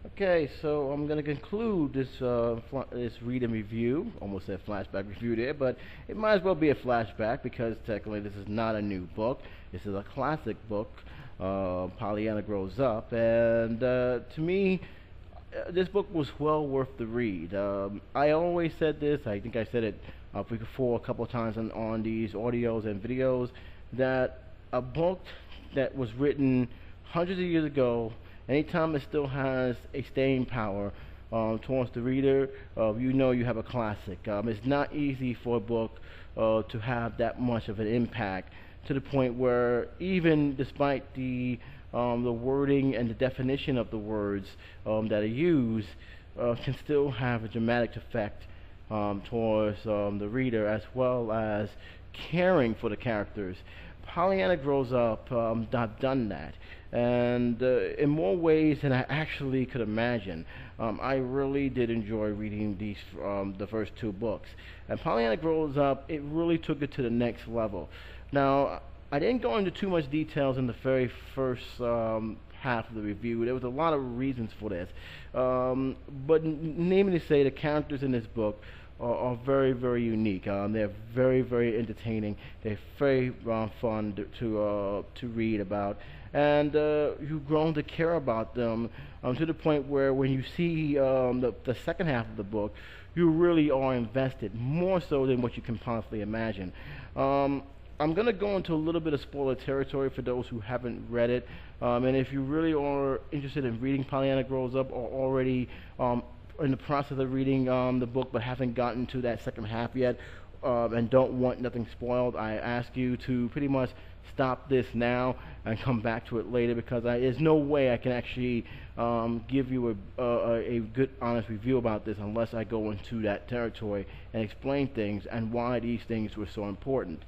Okay, so I'm going to conclude this read and review. Almost said flashback review there, but it might as well be a flashback because technically this is not a new book. This is a classic book. Pollyanna grows up, and to me, this book was well worth the read. I always said this. I think I said it before a couple of times on these audios and videos that a book that was written hundreds of years ago, anytime it still has a staying power towards the reader, you know you have a classic. It's not easy for a book to have that much of an impact to the point where even despite the wording and the definition of the words that are used can still have a dramatic effect towards the reader as well as caring for the characters. Pollyanna grows up. I've done that, and in more ways than I actually could imagine. I really did enjoy reading the first two books. And Pollyanna grows up. It really took it to the next level. Now, I didn't go into too much details in the very first half of the review. There was a lot of reasons for this, but namely to say, the characters in this book are very, very unique. They're very, very entertaining. They're very fun to read about, and you've grown to care about them to the point where when you see the second half of the book, you really are invested more so than what you can possibly imagine. I'm going to go into a little bit of spoiler territory for those who haven't read it, and if you really are interested in reading Pollyanna Grows Up or already in the process of reading the book but haven't gotten to that second half yet and don't want nothing spoiled, I ask you to pretty much stop this now and come back to it later because there's no way I can actually give you a good, honest review about this unless I go into that territory and explain things and why these things were so important.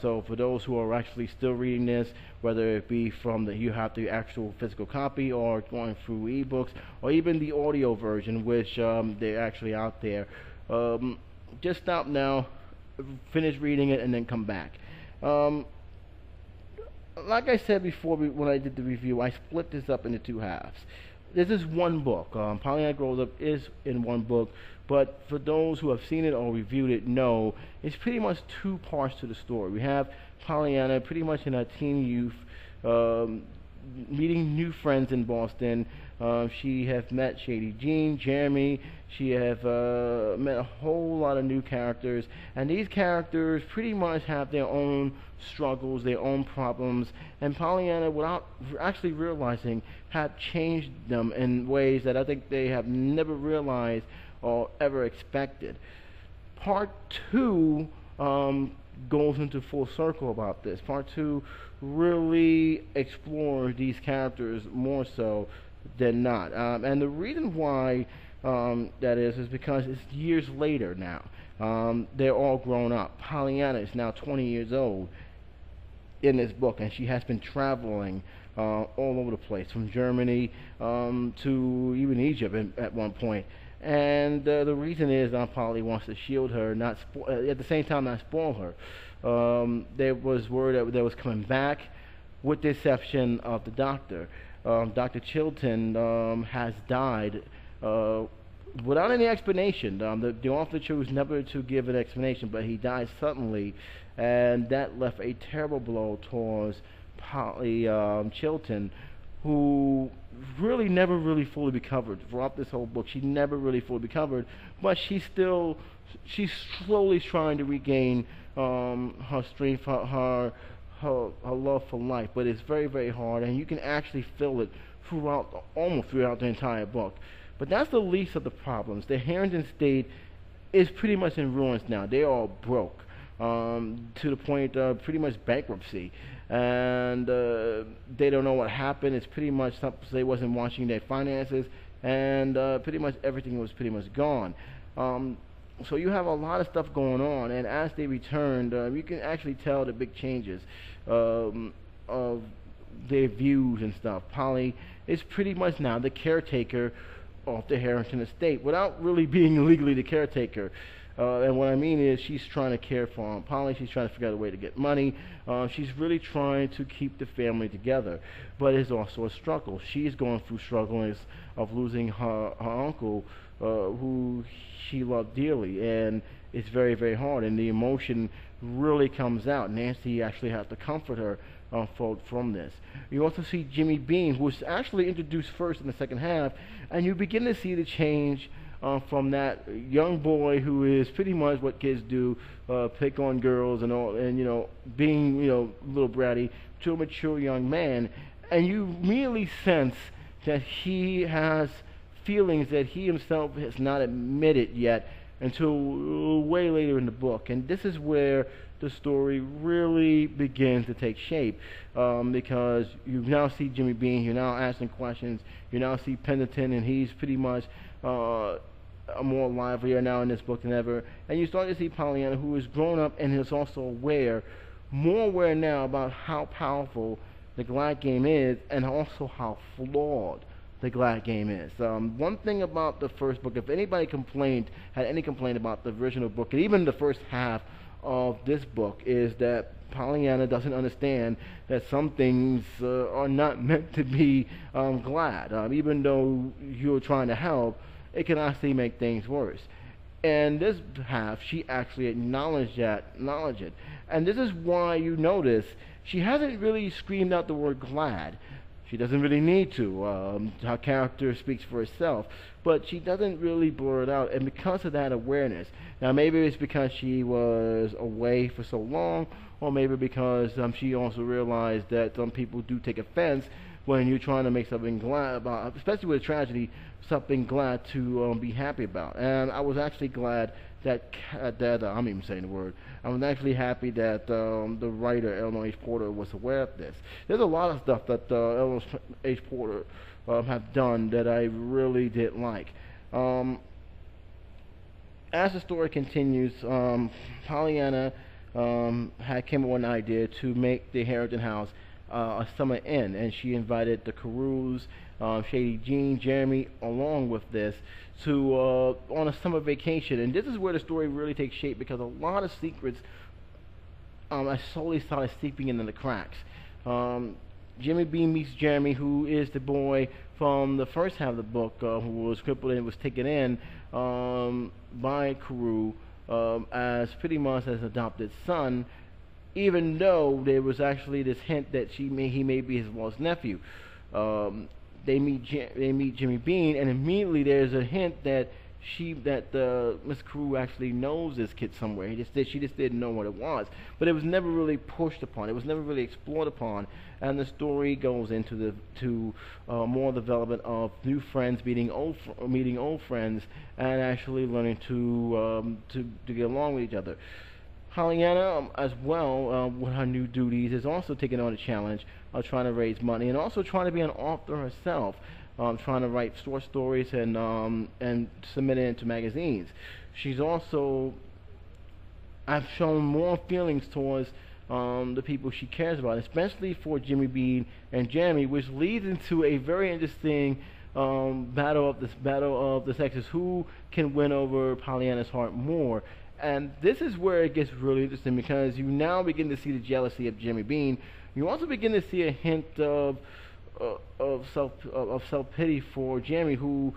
So for those who are actually still reading this, whether it be from you have the actual physical copy or going through ebooks or even the audio version, which they're actually out there, just stop now, finish reading it, and then come back. Like I said before when I did the review, I split this up into two halves. This is one book. Pollyanna Grows Up is in one book, but for those who have seen it or reviewed it, know it's pretty much two parts to the story. We have Pollyanna pretty much in her teen youth, meeting new friends in Boston. She has met Shady Jean, Jeremy. She has met a whole lot of new characters, and these characters pretty much have their own struggles, their own problems, and Pollyanna, without actually realizing, have changed them in ways that I think they have never realized or ever expected. Part two goes into full circle about this. Part two really explores these characters more so than not. And the reason why that is because it's years later now. They're all grown up. Pollyanna is now 20 years old in this book, and she has been traveling all over the place, from Germany to even Egypt at one point. And the reason is Polly wants to shield her, not at the same time not spoil her. There was word that was coming back, with the exception of the doctor. Dr. Chilton has died without any explanation. The author chose never to give an explanation, but he died suddenly, and that left a terrible blow towards Polly Chilton, who really never really fully recovered throughout this whole book. She never really fully recovered, but she's slowly trying to regain her strength, her love for life. But it's very, very hard, and you can actually feel it almost throughout the entire book. But that's the least of the problems. The Harrington State is pretty much in ruins now. They are broke to the point of pretty much bankruptcy, and they don't know what happened. It's pretty much they wasn't watching their finances, and pretty much everything was pretty much gone. So you have a lot of stuff going on, and as they returned, you can actually tell the big changes of their views and stuff. Polly is pretty much now the caretaker of the Harrington estate without really being legally the caretaker. And what I mean is she's trying to care for Aunt Polly. She's trying to figure out a way to get money. She's really trying to keep the family together. But it's also a struggle. She's going through struggles of losing her uncle, who she loved dearly. And it's very, very hard. And the emotion really comes out. Nancy actually has to comfort her from this. You also see Jimmy Bean, who was actually introduced first in the second half, and you begin to see the change from that young boy who is pretty much what kids do, pick on girls and all, and being a little bratty, to a mature young man, and you really sense that he has feelings that he himself has not admitted yet until way later in the book. And this is where the story really begins to take shape, because you now see Jimmy Bean, you're now asking questions, you now see Pendleton, and he's pretty much more livelier now in this book than ever, and you start to see Pollyanna, who is grown up and is also more aware now about how powerful the Glad game is, and also how flawed the Glad game is. One thing about the first book, if anybody had any complaint about the original book, and even the first half of this book, is that Pollyanna doesn't understand that some things are not meant to be glad. Even though you're trying to help, it can actually make things worse. And this half, she actually acknowledged it. And this is why you notice she hasn't really screamed out the word glad. She doesn't really need to. Her character speaks for herself, but she doesn't really blur it out. And because of that awareness, now maybe it's because she was away for so long, or maybe because she also realized that some people do take offense when you're trying to make something glad about, especially with a tragedy, something glad to be happy about. And I was actually glad that I'm even saying the word. I was actually happy that the writer Eleanor H. Porter was aware of this. There's a lot of stuff that Eleanor H. Porter have done that I really did like. As the story continues, Pollyanna came up with an idea to make the Harrington house a summer inn, and she invited the Carews, Shady Jean, Jeremy, along with this, to on a summer vacation. And this is where the story really takes shape, because a lot of secrets I slowly started seeping into the cracks. Jimmy Bean meets Jeremy, who is the boy from the first half of the book, who was crippled and was taken in by Carew as pretty much as adopted son, even though there was actually this hint that he may be his lost nephew. They meet Jimmy Bean, and immediately there's a hint that Miss Carew actually knows this kid somewhere. She just didn't know what it was, but it was never really pushed upon. It was never really explored upon, and the story goes into more development of new friends meeting old friends, and actually learning to get along with each other. Pollyanna, as well, with her new duties, is also taking on a challenge of trying to raise money, and also trying to be an author herself, trying to write short stories and submit it into magazines. She's also, I've shown more feelings towards the people she cares about, especially for Jimmy Bean and Jeremy, which leads into a very interesting battle of the sexes. Who can win over Pollyanna's heart more? And this is where it gets really interesting, because you now begin to see the jealousy of Jimmy Bean. You also begin to see a hint of self-pity for Jeremy, who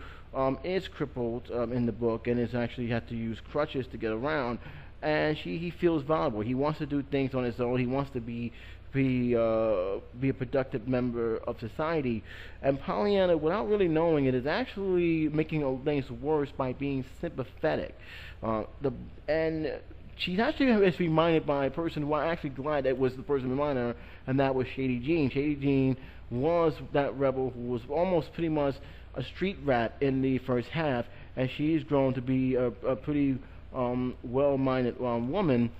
is crippled in the book and is actually had to use crutches to get around. And he feels vulnerable. He wants to do things on his own. He wants to be a productive member of society. And Pollyanna, without really knowing it, is actually making things worse by being sympathetic. And she's actually is reminded by a person who I'm actually glad that was the person reminding her, and that was Shady Jean. Shady Jean was that rebel who was almost pretty much a street rat in the first half, and she's grown to be a pretty well-minded woman,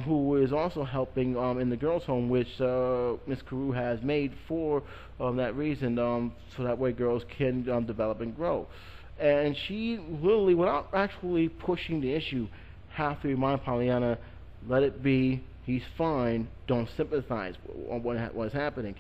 who is also helping in the girls' home, which Miss Carew has made for that reason, so that way girls can develop and grow. And she literally, without actually pushing the issue, have to remind Pollyanna, let it be, he's fine, don't sympathize on what's happening.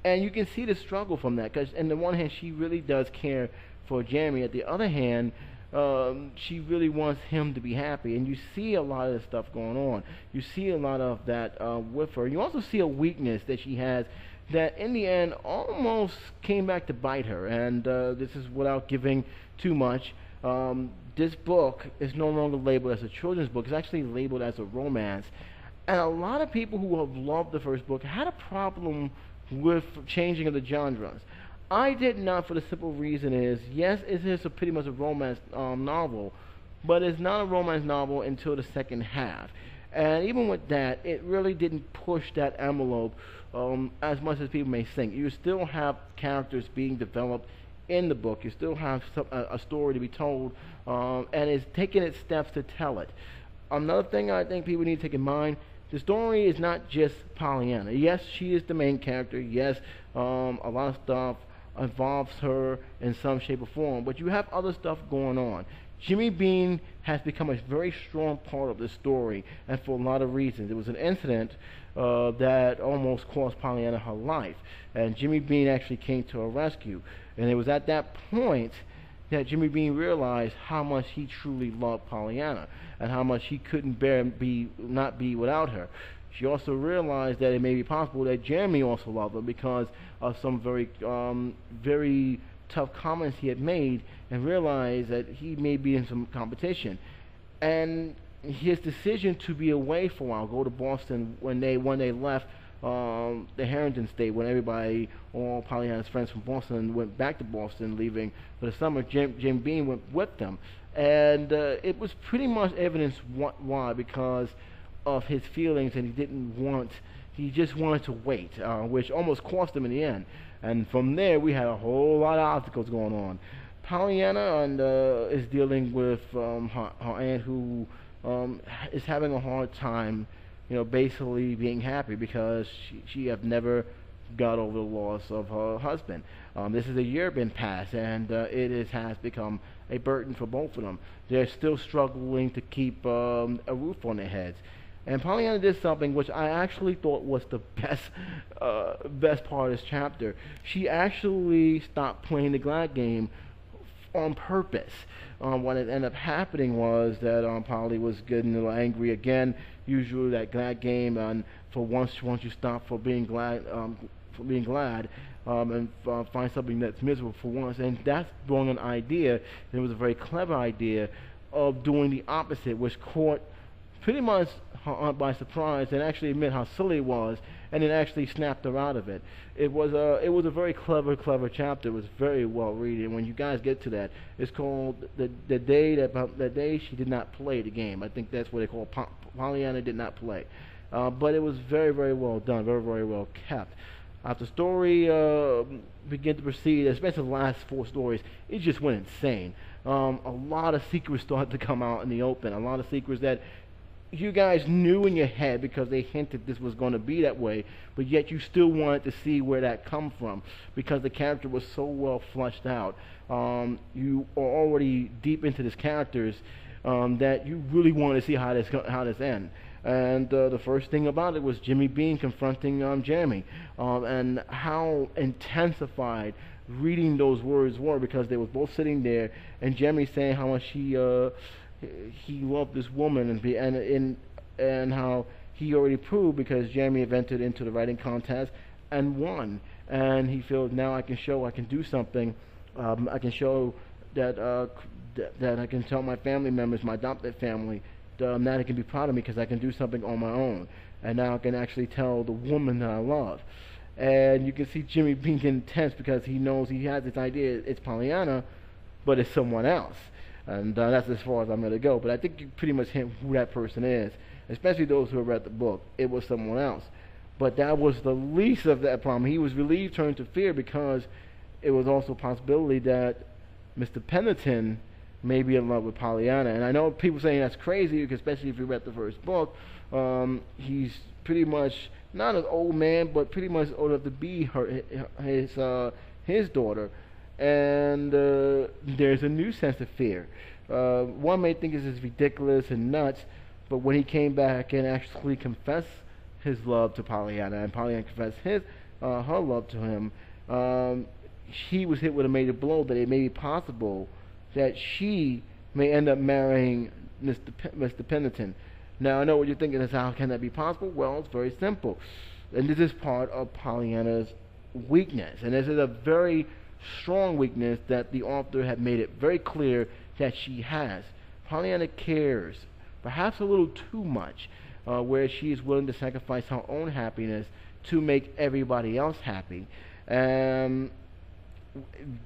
And you can see the struggle from that, because on the one hand, she really does care for Jeremy. At the other hand, she really wants him to be happy, and you see a lot of this stuff going on. You see a lot of that with her. You also see a weakness that she has that in the end almost came back to bite her, and this is without giving too much. This book is no longer labeled as a children's book. It's actually labeled as a romance, and a lot of people who have loved the first book had a problem with changing of the genres. I did not, for the simple reason is, yes, it is pretty much a romance novel, but it's not a romance novel until the second half. And even with that, it really didn't push that envelope as much as people may think. You still have characters being developed in the book. You still have a story to be told, and it's taking its steps to tell it. Another thing I think people need to take in mind, the story is not just Pollyanna. Yes, she is the main character. Yes, a lot of stuff involves her in some shape or form, but you have other stuff going on. Jimmy Bean has become a very strong part of the story, and for a lot of reasons. It was an incident that almost cost Pollyanna her life, and Jimmy Bean actually came to her rescue. And it was at that point that Jimmy Bean realized how much he truly loved Pollyanna, and how much he couldn't bear not be without her. She also realized that it may be possible that Jeremy also loved her because of some very tough comments he had made, and realized that he may be in some competition. And his decision to be away for a while, go to Boston when they left the Harrington State, when everybody, all Pollyanna's friends from Boston, went back to Boston, leaving for the summer, Jim Bean went with them. And it was pretty much evidence why, because of his feelings, and he just wanted to wait, which almost cost him in the end. And from there, we had a whole lot of obstacles going on. Pollyanna is dealing with her aunt, who is having a hard time, basically being happy because she have never got over the loss of her husband. This is a year been passed, and has become a burden for both of them. They're still struggling to keep a roof on their heads. And Pollyanna did something which I actually thought was the best part of this chapter. She actually stopped playing the glad game on purpose. What had ended up happening was that Polly was getting a little angry again. Usually that glad game, and for once you stop for being glad, and find something that's miserable for once. And that's brought an idea, and it was a very clever idea, of doing the opposite, which caught pretty much her aunt by surprise, and actually admit how silly it was, and it actually snapped her out of it. It was a very clever chapter. It was very well read, and when you guys get to that, it's called the day she did not play the game. I think that's what they call Pollyanna did not play, but it was very well done, very well kept. As the story began to proceed, especially the last 4 stories, it just went insane. A lot of secrets started to come out in the open. A lot of secrets that you guys knew in your head because they hinted this was going to be that way, but yet you still wanted to see where that come from because the character was so well fleshed out. You are already deep into these characters that you really want to see how this ends. And the first thing about it was Jimmy Bean confronting Jeremy, and how intensified reading those words were, because they were both sitting there, and Jeremy saying how much he loved this woman, and how he already proved, because Jeremy have entered into the writing contest and won, and he feels now I can do something. I can show that I can tell my family members, my adopted family, that they can be proud of me because I can do something on my own, and now I can actually tell the woman that I love. And you can see Jimmy being intense because he knows he has this idea, it's Pollyanna, but it's someone else. And that's as far as I'm going to go. But I think you pretty much hint who that person is, especially those who have read the book. It was someone else. But that was the least of that problem. He was relieved, turned to fear, because it was also a possibility that Mr. Pendleton may be in love with Pollyanna. And I know people saying that's crazy, especially if you read the first book. He's pretty much not an old man, but pretty much old enough to be his daughter. And there's a new sense of fear. One may think this is ridiculous and nuts, but when he came back and actually confessed his love to Pollyanna, and Pollyanna confessed her love to him, he was hit with a major blow that it may be possible that she may end up marrying Mr. Pendleton. Now, I know what you're thinking is, how can that be possible? Well, it's very simple. And this is part of Pollyanna's weakness. And this is a very strong weakness that the author had made it very clear that she has. Pollyanna cares, perhaps a little too much, where she is willing to sacrifice her own happiness to make everybody else happy. In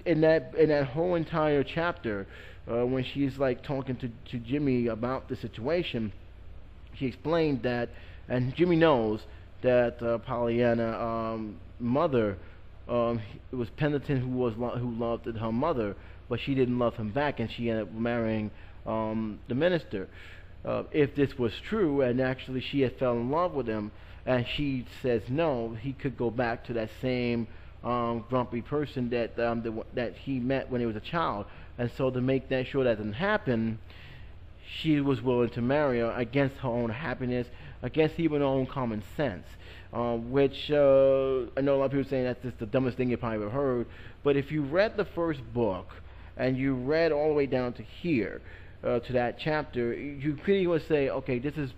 that whole entire chapter, when she's like talking to Jimmy about the situation, she explained that, and Jimmy knows that Pollyanna mother, it was Pendleton who loved her mother, but she didn't love him back, and she ended up marrying the minister. If this was true, and actually she had fell in love with him, and she says no, he could go back to that same grumpy person that he met when he was a child. And so to make that sure that didn't happen, she was willing to marry her against her own happiness, against even her own common sense. Which I know a lot of people saying that's just the dumbest thing you probably ever heard. But if you read the first book and you read all the way down to here, to that chapter, you pretty much say, okay, this is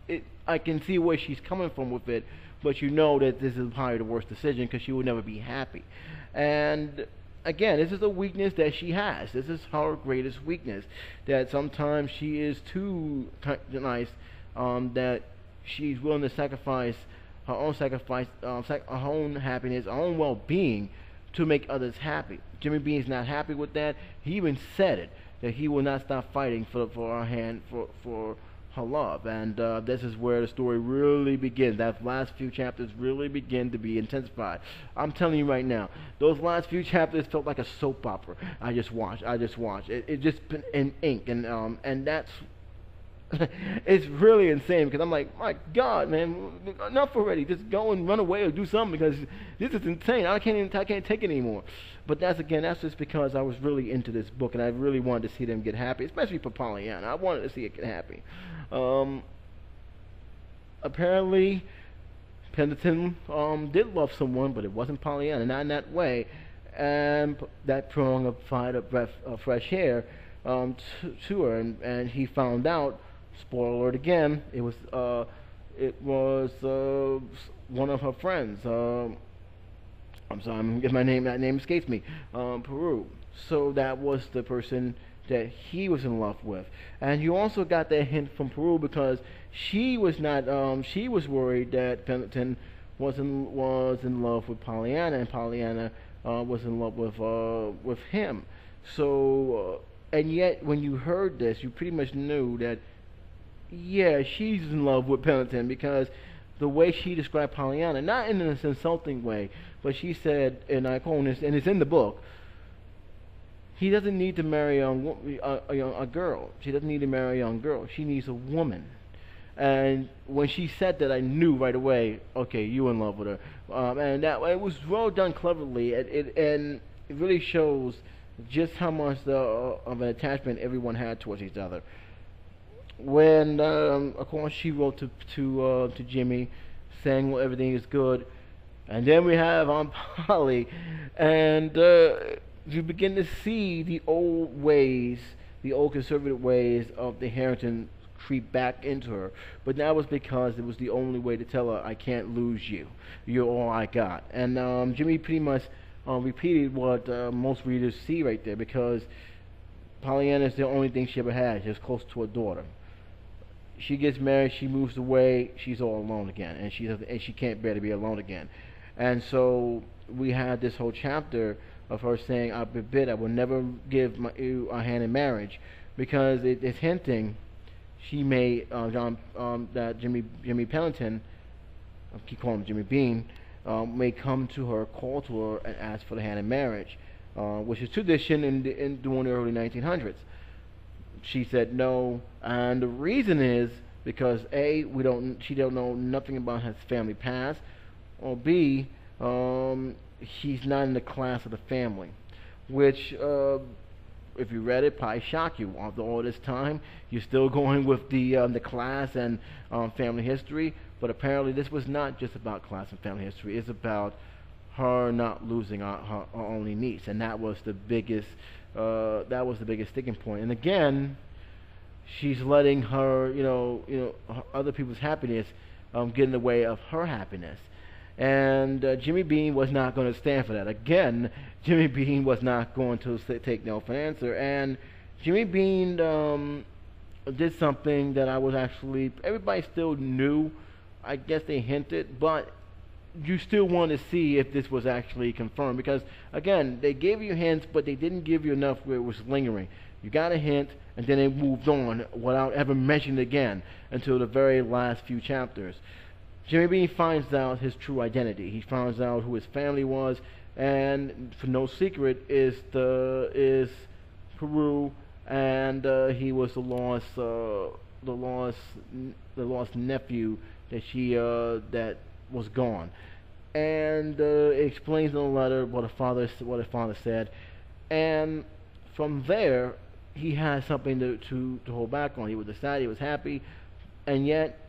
it. I can see where she's coming from with it, but you know that this is probably the worst decision because she will never be happy. And again, this is a weakness that she has. This is her greatest weakness, that sometimes she is too nice, that she's willing to sacrifice her own happiness, her own well-being to make others happy. Jimmy Bean's not happy with that. He even said it, that he will not stop fighting for her hand, for her love. And this is where the story really begins. That last few chapters really begin to be intensified. I'm telling you right now, those last few chapters felt like a soap opera. I just watched. It just been in ink, and that's it's really insane, because I'm like, my God, man, enough already. Just go and run away or do something, because this is insane. I can't take it anymore. But that's just because I was really into this book, and I really wanted to see them get happy, especially for Pollyanna. I wanted to see it get happy. Apparently, Pendleton did love someone, but it wasn't Pollyanna, not in that way. And that prong of breath of fresh air to her, and he found out. Spoiler alert again. It was one of her friends. I'm sorry, that name escapes me. Peru. So that was the person that he was in love with, and you also got that hint from Peru, because she was not. She was worried that Pendleton was in love with Pollyanna, and Pollyanna was in love with him. So, and yet when you heard this, you pretty much knew that, yeah, she's in love with Pendleton, because the way she described Pollyanna, not in an insulting way, but she said, and I quote this, and it's in the book, he doesn't need to marry a girl. She doesn't need to marry a young girl. She needs a woman. And when she said that, I knew right away, okay, you in love with her. And that it was well done, cleverly, and it really shows just how much of an attachment everyone had towards each other. When, of course, she wrote to Jimmy, saying, well, everything is good, and then we have Aunt Polly, and you begin to see the old ways, the old conservative ways of the Harrington creep back into her. But that was because it was the only way to tell her, I can't lose you. You're all I got. And Jimmy pretty much repeated what most readers see right there, because Pollyanna is the only thing she ever had. She was close to her daughter. She gets married, she moves away, she's all alone again, and she can't bear to be alone again. And so we had this whole chapter of her saying, I forbid, I will never give you a hand in marriage, because it's hinting she may that Jimmy Pendleton, I keep calling him Jimmy Bean, may come to her, call to her, and ask for the hand in marriage, which is tradition during the early 1900s. She said no, and the reason is because A, she don't know nothing about his family past, or B, he's not in the class of the family, which if you read it, probably shock you. After all this time, you're still going with the class and family history, but apparently this was not just about class and family history. It's about her not losing her only niece, and that was the biggest sticking point. And again, she's letting her, other people's happiness get in the way of her happiness. And Jimmy Bean was not going to stand for that. Again, Jimmy Bean was not going to take no for an answer. And Jimmy Bean did something that everybody still knew. I guess they hinted, but you still want to see if this was actually confirmed. Because, again, they gave you hints, but they didn't give you enough where it was lingering. You got a hint, and then they moved on without ever mentioning it again until the very last few chapters. Jimmy Bean finds out his true identity. He finds out who his family was, and for no secret is Peru, and he was the lost nephew that was gone. And it explains in the letter what his father said, and from there he has something to hold back on. He was sad, he was happy, and yet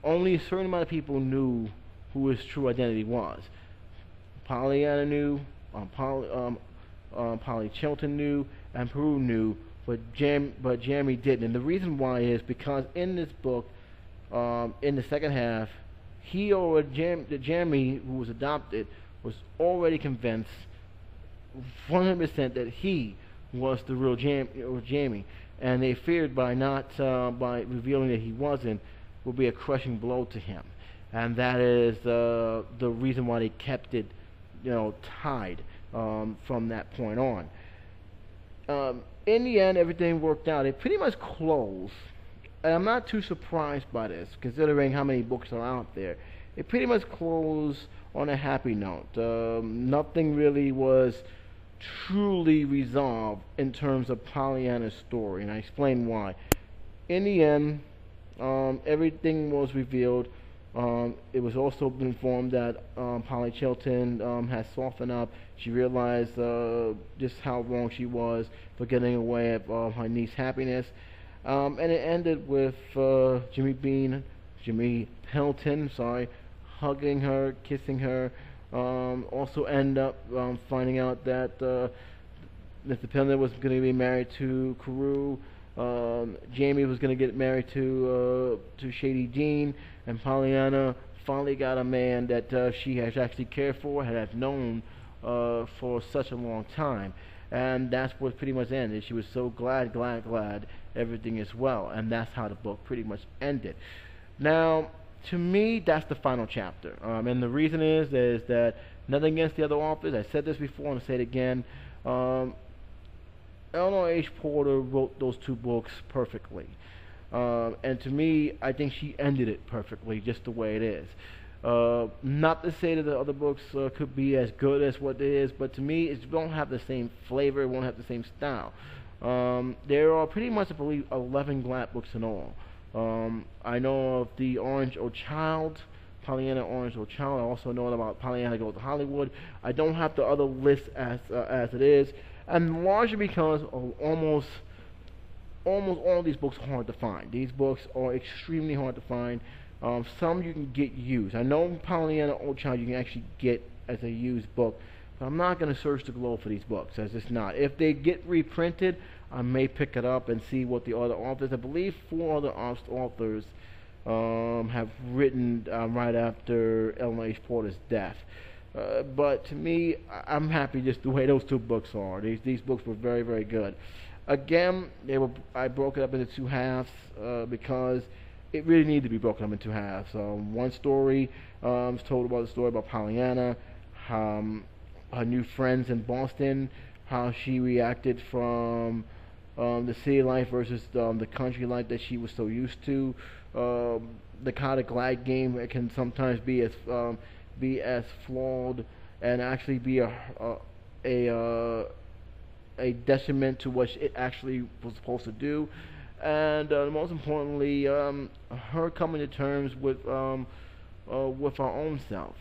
only a certain amount of people knew who his true identity was. Pollyanna knew, Polly Chilton knew, and Peru knew, but Jeremy didn't. And the reason why is because in this book, in the second half, Jeremy, who was adopted, was already convinced 100% that he was the real Jamie, and they feared by revealing that he wasn't, would be a crushing blow to him, and that is the reason why they kept it, tied from that point on. In the end, everything worked out. It pretty much closed, and I'm not too surprised by this, considering how many books are out there. It pretty much closed on a happy note. Nothing really was truly resolved in terms of Pollyanna's story, and I explain why. In the end, everything was revealed. It was also informed that Polly Chilton had softened up. She realized just how wrong she was for getting away with her niece's happiness. And it ended with Jimmy Pelton, hugging her, kissing her. Also end up finding out that Mr. Pelton was going to be married to Carew. Jamie was going to get married to Shady Dean, and Pollyanna finally got a man that she has actually cared for, had known for such a long time, and that's what pretty much ended. She was so glad everything is well, and that's how the book pretty much ended. Now, to me, that's the final chapter, and the reason is that nothing against the other authors. I said this before and I'll say it again. Eleanor H. Porter wrote those two books perfectly. And to me, I think she ended it perfectly, just the way it is. Not to say that the other books could be as good as what it is, but to me, it won't have the same flavor, it won't have the same style. There are pretty much, I believe, 11 Glatt books in all. I know of the Orange O'Child, Pollyanna Orange O'Child. I also know about Pollyanna Goes to Hollywood. I don't have the other list as it is, and largely because almost all of these books are hard to find. These books are extremely hard to find. Some you can get used. I know Pollyanna O'Child you can actually get as a used book, but I'm not going to search the globe for these books. As it's not. If they get reprinted, I may pick it up and see what the other authors. I believe 4 other authors have written right after Eleanor H. Porter's death. But to me, I'm happy just the way those two books are. These books were very, very good. Again, I broke it up into 2 halves because it really needed to be broken up into 2 halves. One story is told about the story about Pollyanna, her new friends in Boston, how she reacted from the city life versus the country life that she was so used to. The kind of glad game it can sometimes be as flawed and actually be a detriment to what it actually was supposed to do, and most importantly, her coming to terms with her own self.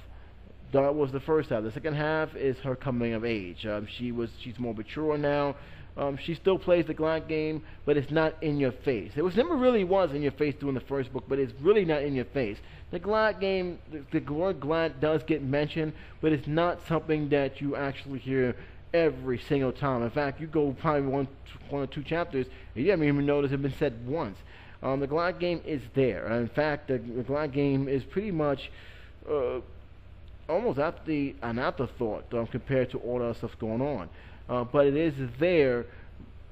That was the first half. The second half is her coming of age. She's more mature now. She still plays the Glad game, but it's not in your face. It was never really was in your face during the first book, but it's really not in your face. The Glad game, the word Glad does get mentioned, but it's not something that you actually hear every single time. In fact, you go probably one or two chapters, and you haven't even noticed it been said once. The Glad game is there. In fact, the Glad game is pretty much almost an afterthought compared to all the other stuff going on. But it is there,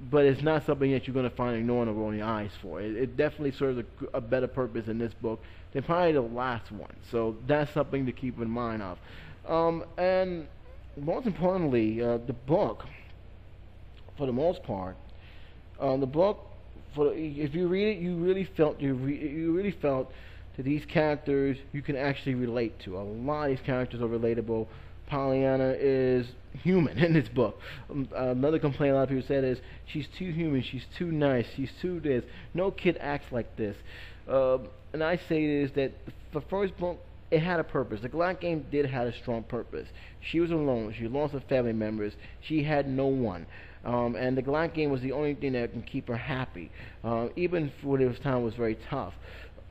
but it's not something that you're going to find ignoring or rolling your eyes for. It definitely serves a better purpose in this book than probably the last one. So that's something to keep in mind of. And most importantly, the book, for the most part, the book, if you read it, you really felt that these characters you can actually relate to. A lot of these characters are relatable. Pollyanna is human in this book. Another complaint a lot of people said is she's too human, she's too nice, she's too this. No kid acts like this. And I say is that the first book, it had a purpose. The Glad game did have a strong purpose. She was alone. She lost her family members. She had no one. And the Glad game was the only thing that can keep her happy. Even for this time was very tough.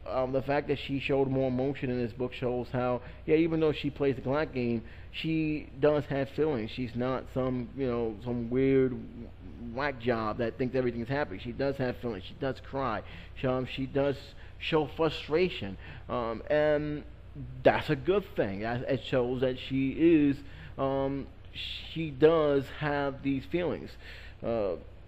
The fact that she showed more emotion in this book shows how, yeah, even though she plays the Glad game, she does have feelings. She's not some weird whack job that thinks everything's happy. She does have feelings. She does cry. She does show frustration, and that's a good thing. It shows that she does have these feelings,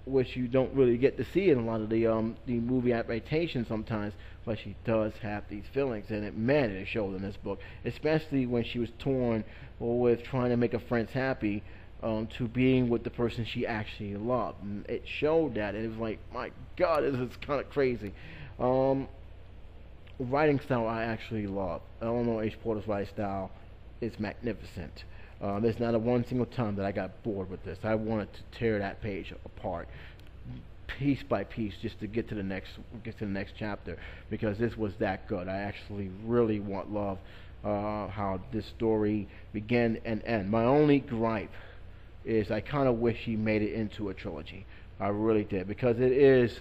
which you don't really get to see in a lot of the movie adaptations sometimes. But she does have these feelings, and it showed in this book, especially when she was torn with trying to make her friends happy to being with the person she actually loved. And it showed that, and it was like, my God, this is kind of crazy. Writing style I actually love. Eleanor H. Porter's writing style is magnificent. There's not a one single time that I got bored with this. I wanted to tear that page apart, piece by piece, just to get to the next chapter, because this was that good. I actually really love how this story began and ended. My only gripe is I kind of wish he made it into a trilogy. I really did, because it is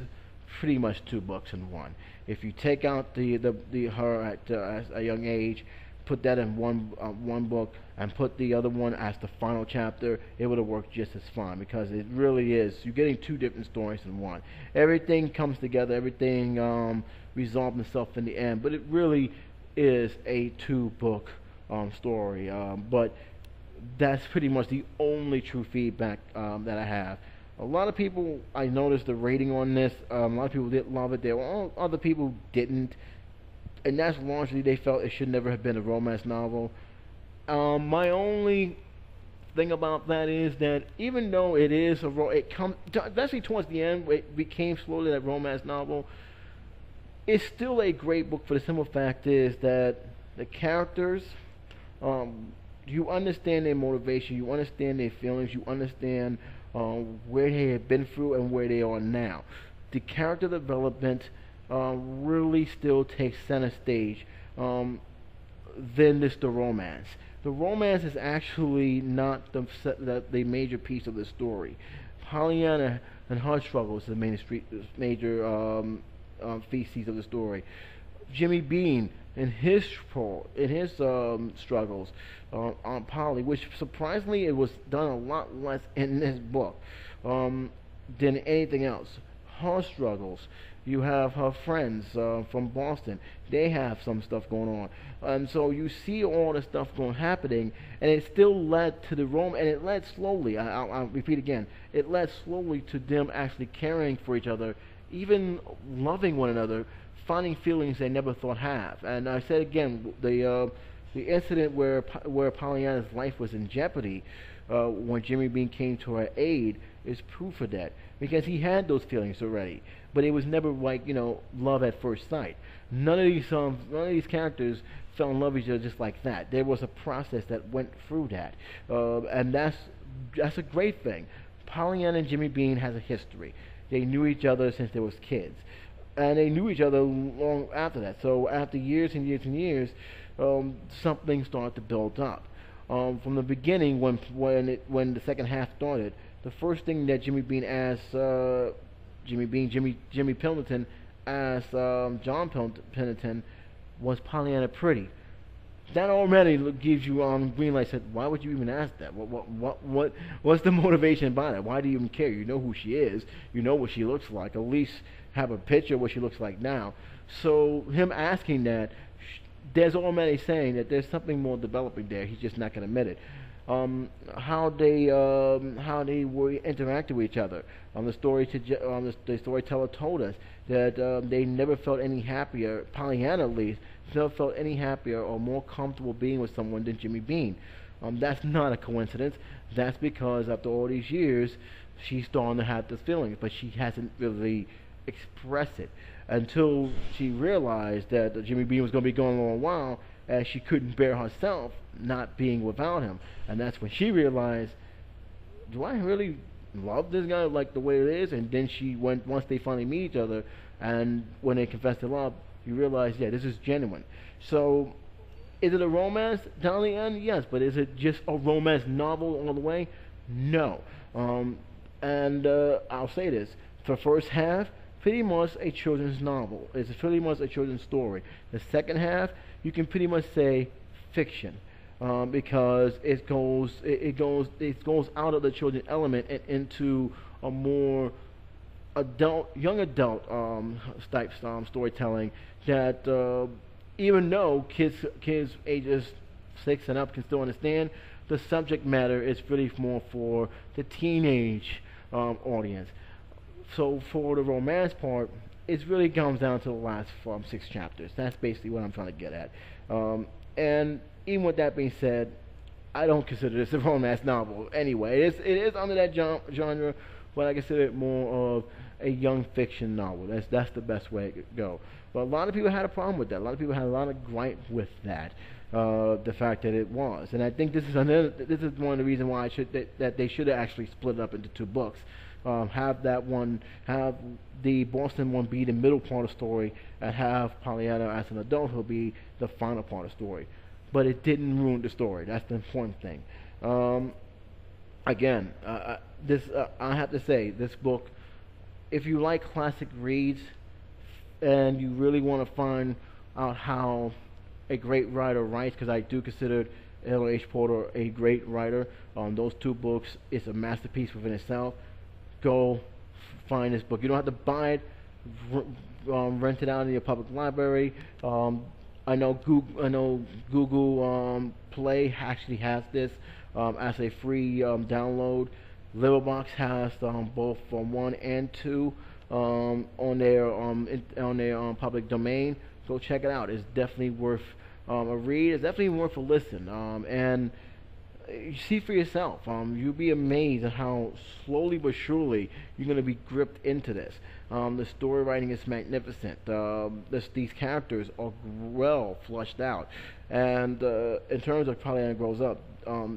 pretty much 2 books in one. If you take out her at a young age, put that in one book, and put the other one as the final chapter, it would have worked just as fine, because it really is. You're getting 2 different stories in one. Everything comes together, everything resolves itself in the end, but it really is a 2-book story. But that's pretty much the only true feedback that I have. A lot of people, I noticed the rating on this, a lot of people did love it. There were other people didn't, and that's largely they felt it should never have been a romance novel. My only thing about that is that even though it is especially towards the end, it became slowly that romance novel. It's still a great book for the simple fact is that the characters, you understand their motivation, you understand their feelings, you understand where they have been through and where they are now. The character development really still takes center stage than the romance. The romance is actually not the major piece of the story. Pollyanna and her struggles is the major theses of the story. Jimmy Bean and his struggles on Polly, which surprisingly it was done a lot less in this book than anything else. Her struggles. You have her friends from Boston. They have some stuff going on. And so you see all the stuff happening, and it still led to the romance, and it led slowly, I'll repeat again, it led slowly to them actually caring for each other, even loving one another, finding feelings they never thought have. And I said again, the incident where Pollyanna's life was in jeopardy when Jimmy Bean came to her aid is proof of that, because he had those feelings already, but it was never like love at first sight. None of these characters fell in love with each other just like that. There was a process that went through that, and that's a great thing. Pollyanna and Jimmy Bean has a history. They knew each other since they was kids, and they knew each other long after that. So after years and years and years, something started to build up. From the beginning, when the second half started, the first thing that Jimmy Pendleton asked John Pendleton was Pollyanna pretty. That already gives you green light. Said, why would you even ask that? What's the motivation behind it? Why do you even care? You know who she is. You know what she looks like. At least have a picture of what she looks like now. So him asking that, there's already saying that there's something more developing there. He's just not going to admit it. How they were interacting with each other. The storyteller told us that they never felt any happier. Pollyanna, at least, never felt any happier or more comfortable being with someone than Jimmy Bean. That's not a coincidence. That's because after all these years, she's starting to have this feeling, but she hasn't really expressed it until she realized that Jimmy Bean was going to be gone a long while, as she couldn't bear herself not being without him. And that's when she realized, do I really love this guy like the way it is? And then once they finally meet each other, and when they confess to love, you realize, yeah, this is genuine. So, is it a romance down the end? Yes, but is it just a romance novel all the way? No. And I'll say this: the first half, pretty much a children's novel. It's pretty much a children's story. The second half, you can pretty much say fiction, because it goes out of the children element and into a more young adult type storytelling that even though kids ages 6 and up can still understand, the subject matter is really more for the teenage audience. So for the romance part, it really comes down to the last 6 chapters. That's basically what I'm trying to get at. And even with that being said, I don't consider this a romance novel. Anyway, it is under that genre, but I consider it more of a young fiction novel. That's the best way to go. But a lot of people had a problem with that. A lot of people had a lot of gripe with that. The fact that it was, and I think this is one of the reasons why that they should have actually split it up into 2 books. Have the Boston one be the middle part of the story, and have Pollyanna as an adult who'll be the final part of the story. But it didn't ruin the story. That's the important thing. Again, I have to say, this book, if you like classic reads and you really want to find out how a great writer writes, because I do consider Eleanor H. Porter a great writer, those 2 books is a masterpiece within itself. Go find this book. You don't have to buy it, rent it out in your public library. I know Google Play actually has this as a free download. Liverbox has both 1 and 2 on their public domain. Go check it out. It's definitely worth a read. It's definitely worth a listen. And you see for yourself. You'll be amazed at how slowly but surely you're going to be gripped into this. The story writing is magnificent. These characters are well fleshed out, and in terms of Pollyanna grows up,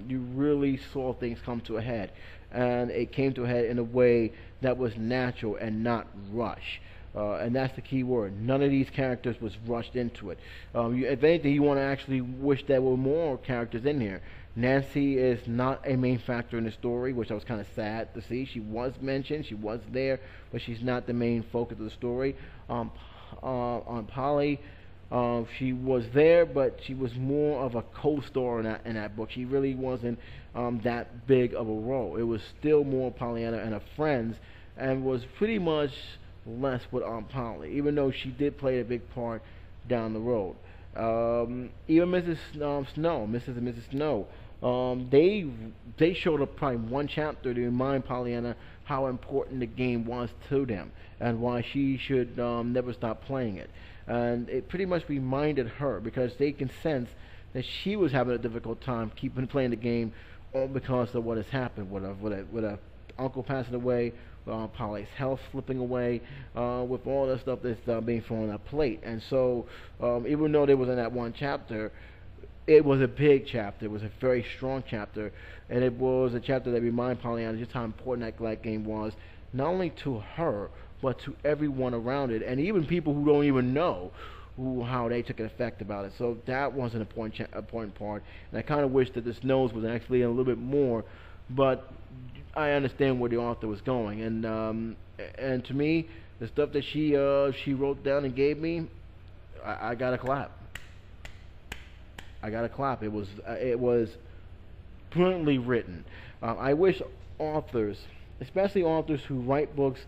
you really saw things come to a head, and it came to a head in a way that was natural and not rushed. And that's the key word. None of these characters was rushed into it. If anything, you want to actually wish there were more characters in here. Nancy is not a main factor in the story, which I was kind of sad to see. She was mentioned, she was there, but she's not the main focus of the story. On Polly, she was there, but she was more of a co-star in that book. She really wasn't that big of a role. It was still more Pollyanna and her friends, and was pretty much less with Aunt Polly, even though she did play a big part down the road. Even Mrs. Mrs. and Mrs. Snow, they showed up probably 1 chapter to remind Pollyanna how important the game was to them and why she should never stop playing it. And it pretty much reminded her, because they can sense that she was having a difficult time keeping playing the game, all because of what has happened with her uncle passing away, Polly's health slipping away, with all the stuff that's being thrown on her plate. And so, even though there was in that 1 chapter, it was a big chapter. It was a very strong chapter, and it was a chapter that reminded Pollyanna just how important that game was, not only to her, but to everyone around it, and even people who don't even know how they took an effect about it. So that was an important part, and I kind of wish that this nose was actually a little bit more, but I understand where the author was going, and to me, the stuff that she wrote down and gave me, I gotta clap. I gotta clap. It was brilliantly written. I wish authors, especially authors who write books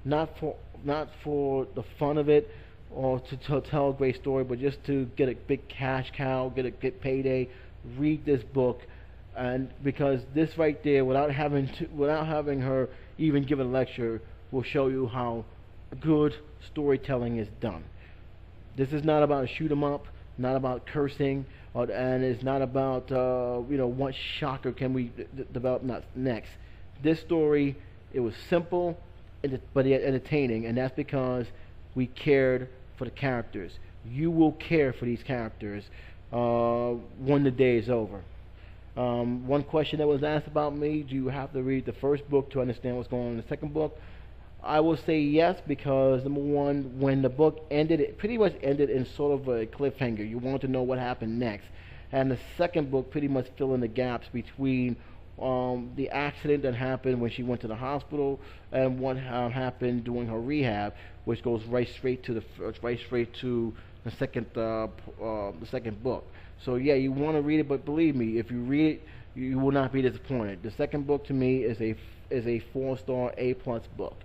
not for the fun of it or to tell a great story, but just to get a big cash cow, get payday, read this book, and because this right there, without having her even give a lecture, will show you how good storytelling is done. This is not about a shoot 'em up, not about cursing, and it's not about what shocker can we develop next. This story, it was simple, but yet entertaining, and that's because we cared for the characters. You will care for these characters when the day is over. One question that was asked about me: do you have to read the first book to understand what's going on in the second book? I will say yes, because number one, when the book ended, it pretty much ended in sort of a cliffhanger. You want to know what happened next, and the second book pretty much filled in the gaps between the accident that happened when she went to the hospital and what happened during her rehab, which goes right straight to the second book. So yeah, you want to read it, but believe me, if you read it, you will not be disappointed. The second book to me is a 4-star A+ book.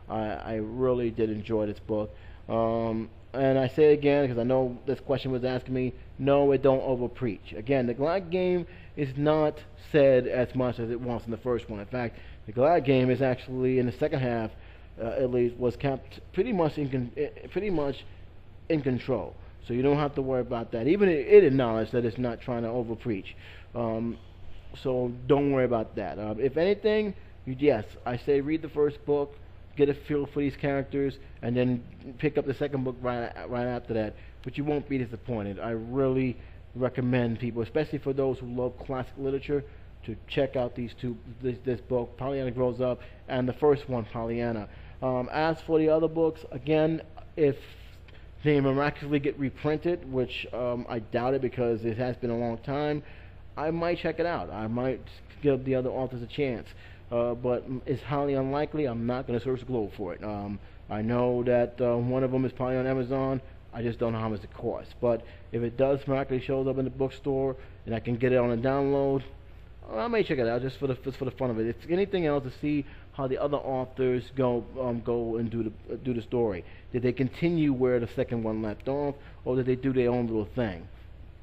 I really did enjoy this book. And I say again, because I know this question was asking me, no, it don't overpreach. Again, the Glad Game is not said as much as it was in the first one. In fact, the Glad Game is actually, in the second half, at least, was kept pretty much in control. So you don't have to worry about that. Even it acknowledged that it's not trying to overpreach. So don't worry about that. If anything, yes, I say read the first book, get a feel for these characters, and then pick up the second book right after that. But you won't be disappointed. I really recommend people, especially for those who love classic literature, to check out this book, Pollyanna Grows Up, and the first one, Pollyanna. As for the other books, again, if they miraculously get reprinted, which I doubt it because it has been a long time, I might check it out. I might give the other authors a chance. But it's highly unlikely. I'm not going to search the globe for it. I know that one of them is probably on Amazon. I just don't know how much it costs. But if it does miraculously shows up in the bookstore and I can get it on a download, I may check it out just for the fun of it. If anything else, to see how the other authors go and do the story. Did they continue where the second one left off, or did they do their own little thing?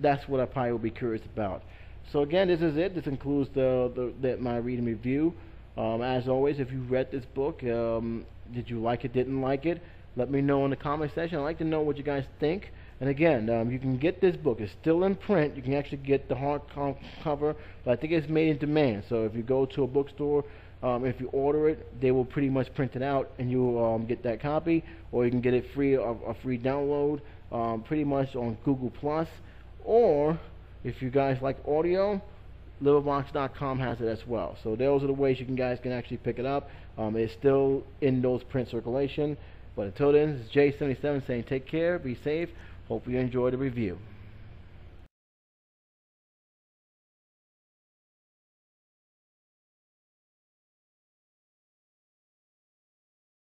That's what I probably will be curious about. So again, this is it. This includes my reading review. As always, if you read this book, did you like it, didn't like it? Let me know in the comment section. I'd like to know what you guys think. And again, you can get this book. It's still in print. You can actually get the hard cover, but I think it's made in demand. So if you go to a bookstore, if you order it, they will pretty much print it out, and you'll get that copy, or you can get it free, a free download, pretty much on Google+. Or if you guys like audio, LibriVox.com has it as well. So those are the ways you guys can actually pick it up. It's still in those print circulation. But until then, this is J77 saying take care, be safe. Hope you enjoy the review.